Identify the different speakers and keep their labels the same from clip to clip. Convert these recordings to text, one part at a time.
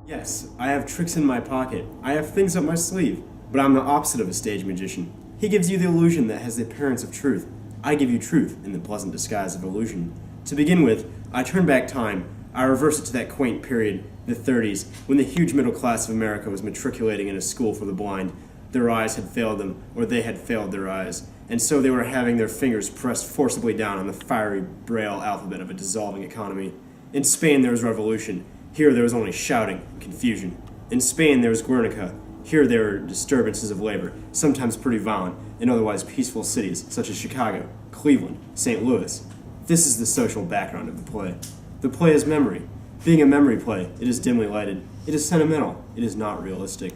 Speaker 1: Yes, I have tricks in my pocket. I have things up my sleeve. But I'm the opposite of a stage magician. He gives you the illusion that has the appearance of truth. I give you truth in the pleasant disguise of illusion. To begin with, I turn back time. I reverse it to that quaint period, the 30s, when the huge middle class of America was matriculating in a school for the blind. Their eyes had failed them, or they had failed their eyes, and so they were having their fingers pressed forcibly down on the fiery braille alphabet of a dissolving economy. In Spain there was revolution. Here there was only shouting and confusion. In Spain there was Guernica. Here there were disturbances of labor, sometimes pretty violent, in otherwise peaceful cities such as Chicago, Cleveland, St. Louis. This is the social background of the play. The play is memory. Being a memory play, it is dimly lighted. It is sentimental. It is not realistic.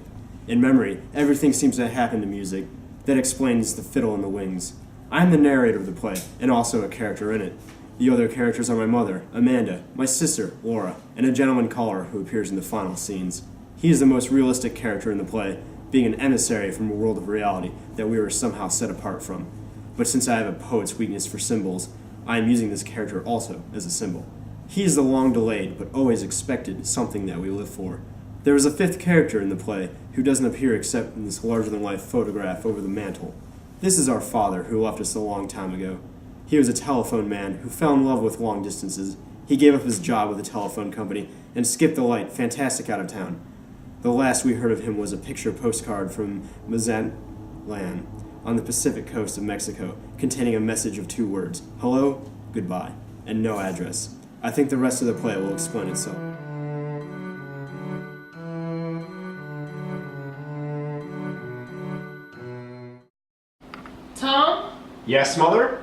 Speaker 1: In memory, everything seems to happen to music. That explains the fiddle and the wings. I am the narrator of the play, and also a character in it. The other characters are my mother, Amanda, my sister, Laura, and a gentleman caller who appears in the final scenes. He is the most realistic character in the play, being an emissary from a world of reality that we were somehow set apart from. But since I have a poet's weakness for symbols, I am using this character also as a symbol. He is the long-delayed, but always expected, something that we live for. There is a fifth character in the play who doesn't appear except in this larger-than-life photograph over the mantel. This is our father, who left us a long time ago. He was a telephone man who fell in love with long distances. He gave up his job with a telephone company and skipped the light, fantastic out of town. The last we heard of him was a picture postcard from Mazatlan on the Pacific coast of Mexico, containing a message of 2 words, hello, goodbye, and no address. I think the rest of the play will explain itself.
Speaker 2: Tom?
Speaker 1: Yes, Mother?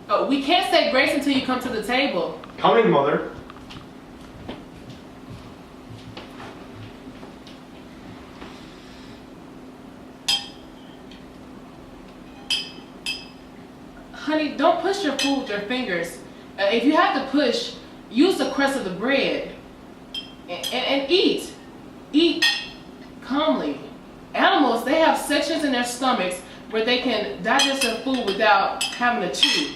Speaker 2: Oh, we can't say grace until you come to the table.
Speaker 1: Coming, Mother.
Speaker 2: Honey, don't push your food with your fingers. If you have to push, use the crust of the bread. And eat. Eat calmly. Animals, they have sections in their stomachs where they can digest their food without having to chew.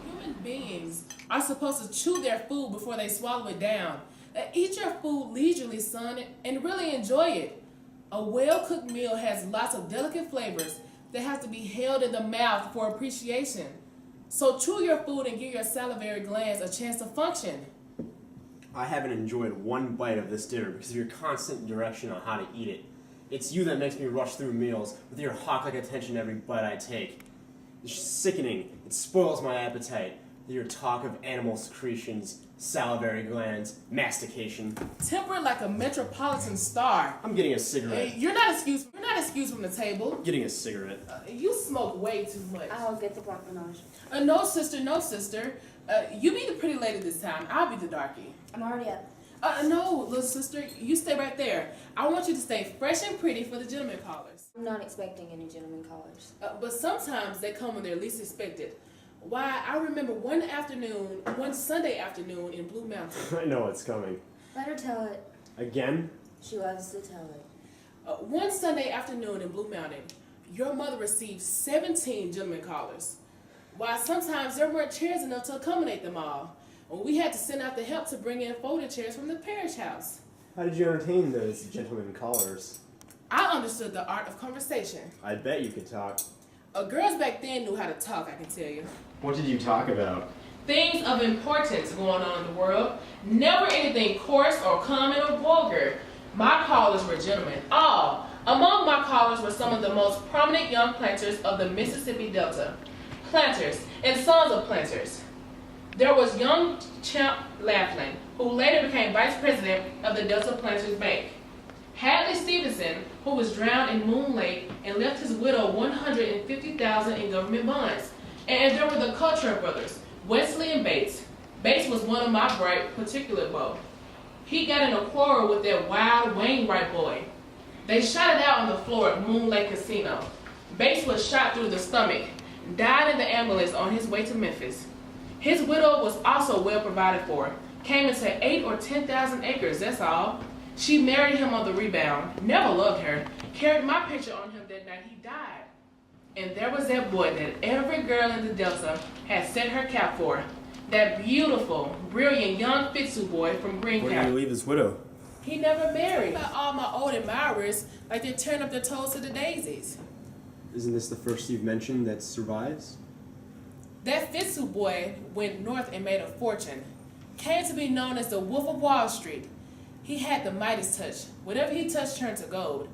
Speaker 2: Human beings are supposed to chew their food before they swallow it down. Eat your food leisurely, son, and really enjoy it. A well-cooked meal has lots of delicate flavors that have to be held in the mouth for appreciation. So chew your food and give your salivary glands a chance to function.
Speaker 1: I haven't enjoyed one bite of this dinner because of your constant direction on how to eat it. It's you that makes me rush through meals with your hawk-like attention every bite I take. It's sickening. It spoils my appetite. Your talk of animal secretions, salivary glands, mastication.
Speaker 2: Temper like a metropolitan star.
Speaker 1: I'm getting a cigarette.
Speaker 2: You're not excused from the table.
Speaker 1: I'm getting a cigarette.
Speaker 2: You smoke way too much.
Speaker 3: I'll get the Glass Menagerie.
Speaker 2: No, sister. You be the pretty lady this time. I'll be the darky.
Speaker 3: I'm already up.
Speaker 2: No, little sister. You stay right there. I want you to stay fresh and pretty for the gentleman callers.
Speaker 3: I'm not expecting any gentlemen callers.
Speaker 2: But sometimes they come when they're least expected. Why, I remember one Sunday afternoon in Blue Mountain.
Speaker 1: I know it's coming.
Speaker 3: Let her tell it.
Speaker 1: Again?
Speaker 3: She loves to tell it.
Speaker 2: One Sunday afternoon in Blue Mountain, your mother received 17 gentlemen callers. Why, sometimes there weren't chairs enough to accommodate them all. We had to send out the help to bring in folding chairs from the parish house.
Speaker 1: How did you entertain those gentlemen callers?
Speaker 2: I understood the art of conversation.
Speaker 1: I bet you could talk.
Speaker 2: Girls back then knew how to talk, I can tell you.
Speaker 1: What did you talk about?
Speaker 2: Things of importance going on in the world. Never anything coarse or common or vulgar. My callers were gentlemen, all. Among my callers were some of the most prominent young planters of the Mississippi Delta. Planters and sons of planters. There was young Champ Laughlin, who later became vice president of the Delta Planters Bank. Hadley Stevenson, who was drowned in Moon Lake and left his widow $150,000 in government bonds. And there were the Cottrell brothers, Wesley and Bates. Bates was one of my bright particular beaux. He got in a quarrel with that wild Wainwright boy. They shot it out on the floor at Moon Lake Casino. Bates was shot through the stomach, died in the ambulance on his way to Memphis. His widow was also well provided for, came into 8 or 10,000 acres, that's all. She married him on the rebound, never loved her, carried my picture on him that night he died. And there was that boy that every girl in the Delta had set her cap for. That beautiful, brilliant young Fitzu boy from Green
Speaker 1: Where did
Speaker 2: County.
Speaker 1: he leave his widow?
Speaker 2: He never married. About all my old admirers, like they turn up their toes to the daisies.
Speaker 1: Isn't this the first you've mentioned that survives?
Speaker 2: That Fitzu boy went north and made a fortune. Came to be known as the Wolf of Wall Street. He had the Midas touch. Whatever he touched turned to gold.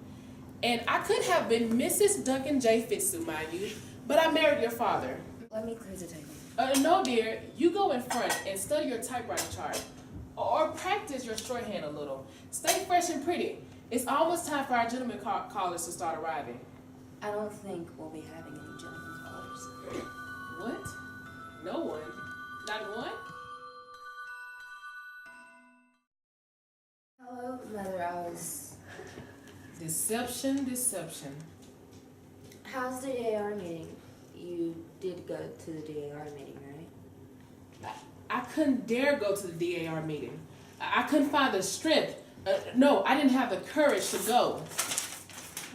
Speaker 2: And I could have been Mrs. Duncan J. Fitzu, mind you, but I married your father.
Speaker 3: Let me clear the table.
Speaker 2: No, dear. You go in front and study your typewriting chart. Or practice your shorthand a little. Stay fresh and pretty. It's almost time for our gentlemen callers to start arriving.
Speaker 3: I don't think we'll be having any gentlemen callers.
Speaker 2: What? No one? Not one?
Speaker 3: Hello, Mother. I was...
Speaker 2: Deception, deception.
Speaker 3: How's the DAR meeting? You did go to the DAR meeting, right?
Speaker 2: I couldn't dare go to the DAR meeting. I couldn't find the strength. No, I didn't have the courage to go.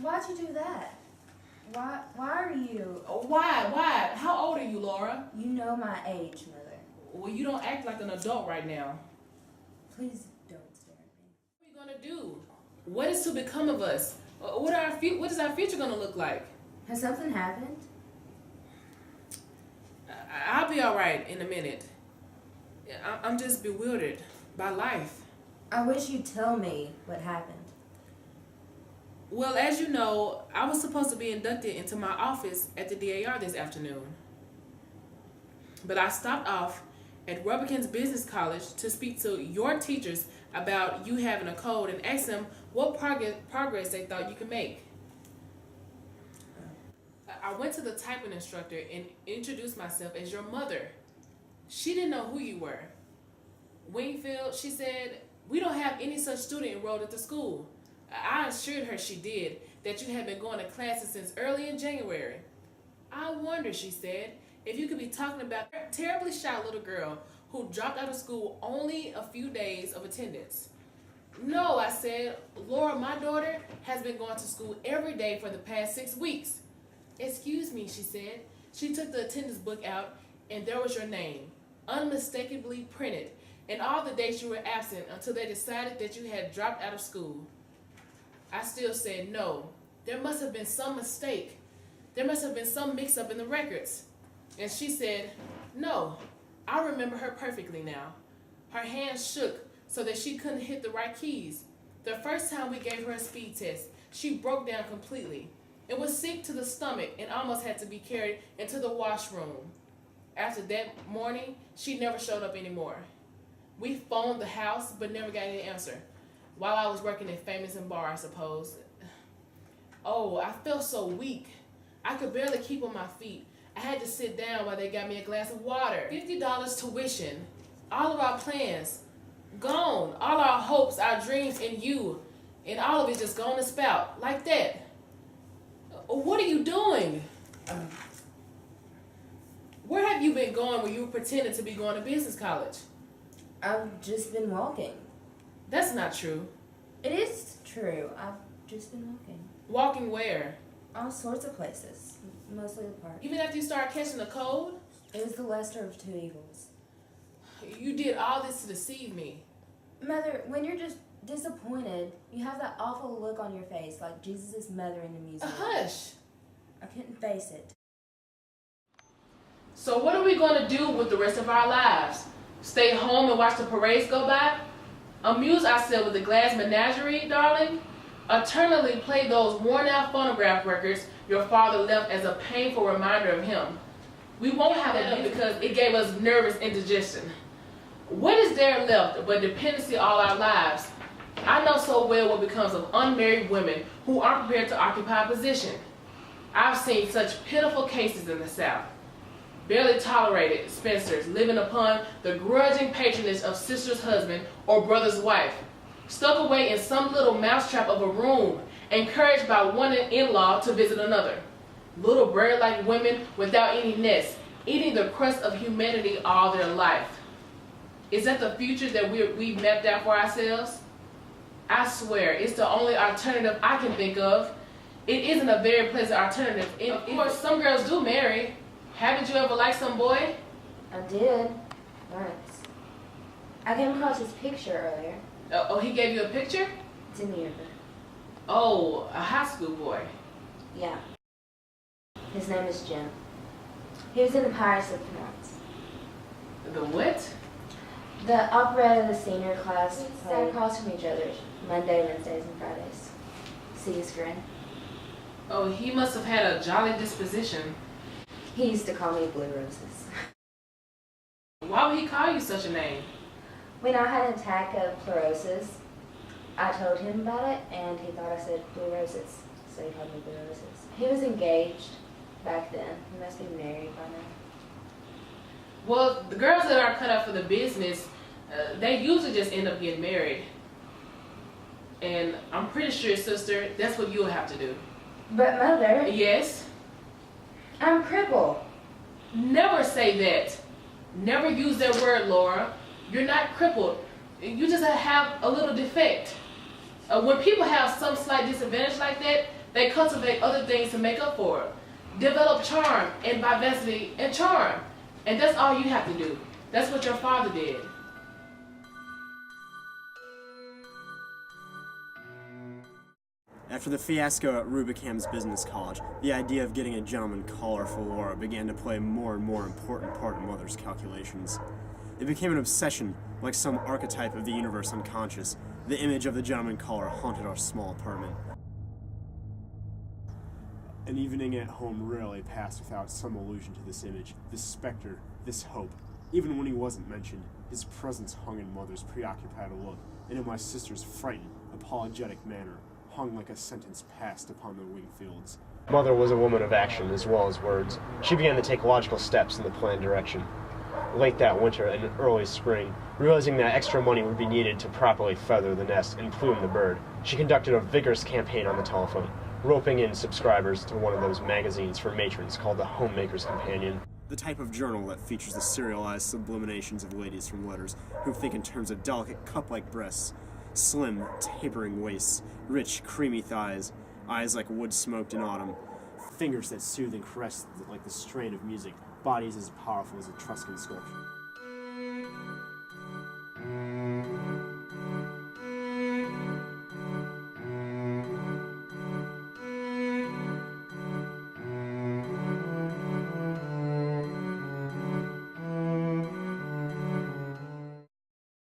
Speaker 3: Why'd you do that? Why are you...
Speaker 2: Why? How old are you, Laura?
Speaker 3: You know my age, Mother.
Speaker 2: Well, you don't act like an adult right now.
Speaker 3: Please don't stare at me.
Speaker 2: What are you gonna do? What is to become of us? What is our future gonna look like?
Speaker 3: Has something happened?
Speaker 2: I'll be all right in a minute. I'm just bewildered by life.
Speaker 3: I wish you'd tell me what happened.
Speaker 2: Well, as you know, I was supposed to be inducted into my office at the DAR this afternoon. But I stopped off at Rubberkin's Business College to speak to your teachers about you having a code and ask them what progress they thought you could make. I went to the typing instructor and introduced myself as your mother. She didn't know who you were. Wingfield, she said, we don't have any such student enrolled at the school. I assured her she did, that you had been going to classes since early in January. I wonder, she said, if you could be talking about a terribly shy little girl who dropped out of school only a few days of attendance. No, I said, Laura, my daughter, has been going to school every day for the past 6 weeks. Excuse me, she said. She took the attendance book out, and there was your name, unmistakably printed, and all the days you were absent until they decided that you had dropped out of school. I still said no. There must have been some mistake. There must have been some mix-up in the records. And she said, no, I remember her perfectly now. Her hands shook so that she couldn't hit the right keys. The first time we gave her a speed test, she broke down completely. It was sick to the stomach and almost had to be carried into the washroom. After that morning, she never showed up anymore. We phoned the house, but never got any answer. While I was working at Famous and Bar, I suppose. Oh, I felt so weak. I could barely keep on my feet. I had to sit down while they got me a glass of water. $50 tuition. All of our plans. Gone. All our hopes, our dreams in you. And all of it just gone to spout. Like that. What are you doing? Where have you been going when you were pretending to be going to business college?
Speaker 3: I've just been walking.
Speaker 2: That's not true.
Speaker 3: It is true. I've just been walking.
Speaker 2: Walking where?
Speaker 3: All sorts of places. Mostly the park.
Speaker 2: Even after you started catching the cold?
Speaker 3: It was the lesser of two evils.
Speaker 2: You did all this to deceive me.
Speaker 3: Mother, when you're just disappointed, you have that awful look on your face like Jesus' mother in the museum.
Speaker 2: Hush.
Speaker 3: I couldn't face it.
Speaker 2: So what are we going to do with the rest of our lives? Stay home and watch the parades go by? Amuse ourselves with the Glass Menagerie, darling? Eternally play those worn-out phonograph records your father left as a painful reminder of him. We won't have it because it gave us nervous indigestion. What is there left but dependency all our lives? I know so well what becomes of unmarried women who aren't prepared to occupy a position. I've seen such pitiful cases in the South. Barely tolerated spinsters living upon the grudging patronage of sister's husband or brother's wife, stuck away in some little mousetrap of a room, encouraged by one in-law to visit another. Little bird-like women without any nest, eating the crust of humanity all their life. Is that the future that we've mapped out for ourselves? I swear, it's the only alternative I can think of. It isn't a very pleasant alternative. Of course, some girls do marry. Haven't you ever liked some boy?
Speaker 3: I did. Once. I came across his picture earlier.
Speaker 2: Oh, he gave you a picture?
Speaker 3: It's in the yearbook.
Speaker 2: Oh, a high school boy.
Speaker 3: Yeah. His name is Jim. He was in the Pirates of Penzance.
Speaker 2: The what?
Speaker 3: The operetta the senior class sat across from each other Monday, Wednesdays, and Fridays. See his grin?
Speaker 2: Oh, he must have had a jolly disposition.
Speaker 3: He used to call me Blue Roses.
Speaker 2: Why would he call you such a name?
Speaker 3: When I had an attack of pleurosis, I told him about it, and he thought I said Blue Roses, so he called me Blue Roses. He was engaged back then. He must be married by now.
Speaker 2: Well, the girls that are cut out for the business, they usually just end up getting married. And I'm pretty sure, sister, that's what you'll have to do.
Speaker 3: But Mother,
Speaker 2: Yes?
Speaker 3: I'm crippled.
Speaker 2: Never say that. Never use that word, Laura. You're not crippled. You just have a little defect. When people have some slight disadvantage like that, they cultivate other things to make up for it. Develop charm and vivacity and charm. And that's all you have to do. That's what your father did.
Speaker 1: After the fiasco at Rubicam's Business College, the idea of getting a gentleman caller for Laura began to play a more and more important part in Mother's calculations. It became an obsession, like some archetype of the universe unconscious. The image of the gentleman caller haunted our small apartment. An evening at home rarely passed without some allusion to this image, this specter, this hope. Even when he wasn't mentioned, his presence hung in Mother's preoccupied look, and in my sister's frightened, apologetic manner, hung like a sentence passed upon the Wingfields. Mother was a woman of action as well as words. She began to take logical steps in the planned direction. Late that winter and early spring, realizing that extra money would be needed to properly feather the nest and plume the bird, she conducted a vigorous campaign on the telephone, roping in subscribers to one of those magazines for matrons called the Homemaker's Companion. The type of journal that features the serialized sublimations of ladies from letters who think in terms of delicate cup-like breasts, slim, tapering waists, rich, creamy thighs, eyes like wood smoked in autumn, fingers that soothe and caress like the strain of music, bodies as powerful as Etruscan sculpture.